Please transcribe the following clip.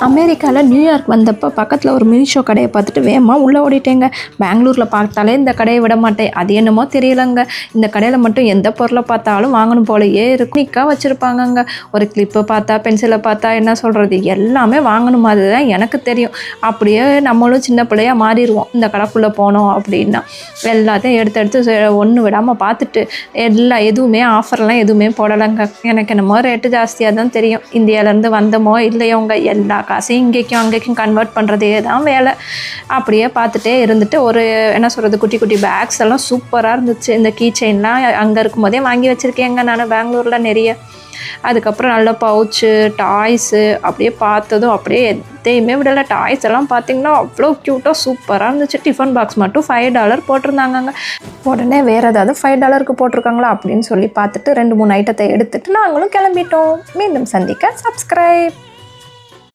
அமெரிக்காவில் நியூயார்க் வந்தப்போ பக்கத்தில் ஒரு மீஷோ கடையை பார்த்துட்டு வேகமாக உள்ளே ஓடிட்டேங்க. பெங்களூரில் பார்த்தாலே இந்த கடையை விட மாட்டேன். அது என்னமோ தெரியலங்க, இந்த கடையில் மட்டும் எந்த பொருளை பார்த்தாலும் வாங்கணும் போலயே இருக்கும். நிக்காக வச்சுருப்பாங்கங்க. ஒரு கிளிப்பு பார்த்தா, பென்சிலை பார்த்தா, என்ன சொல்கிறது, எல்லாமே வாங்கணும் மாதிரி தான் எனக்கு தெரியும். அப்படியே நம்மளும் சின்ன பிள்ளையாக மாறிடுவோம் இந்த கடைக்குள்ளே போனோம் அப்படின்னா. எல்லாத்தையும் எடுத்து ஒன்று விடாமல் பார்த்துட்டு எதுவுமே ஆஃபர்லாம் எதுவுமே போடலைங்க. எனக்கு என்னமோ ரேட்டு ஜாஸ்தியாக தான் தெரியும். இந்தியாவிலேருந்து வந்தமோ இல்லையோங்க, எல்லா காசையும் இங்கேக்கும் அங்கேக்கும் கன்வெர்ட் பண்ணுறதே தான் வேலை. அப்படியே பார்த்துட்டே இருந்துட்டு ஒரு என்ன சொல்கிறது, குட்டி குட்டி பேக்ஸ் எல்லாம் சூப்பராக இருந்துச்சு. இந்த கீ செயின்லாம் அங்கே இருக்கும்போதே வாங்கி வச்சுருக்கேங்க நான் பெங்களூரில் நிறைய. அதுக்கப்புறம் நல்ல பவுச்சு, டாய்ஸு அப்படியே பார்த்ததும் அப்படியே எதையுமே விடலை. டாய்ஸ் எல்லாம் பார்த்திங்கன்னா அவ்வளோ க்யூட்டாக சூப்பராக இருந்துச்சு. டிஃபன் பாக்ஸ் மட்டும் $5 போட்டிருந்தாங்கங்க. உடனே வேறு ஏதாவது $5 போட்டிருக்காங்களா அப்படின்னு சொல்லி பார்த்துட்டு 2-3 ஐட்டத்தை எடுத்துகிட்டு நாங்களும் கிளம்பிட்டோம். மீண்டும் சந்திக்க சப்ஸ்கிரைப்.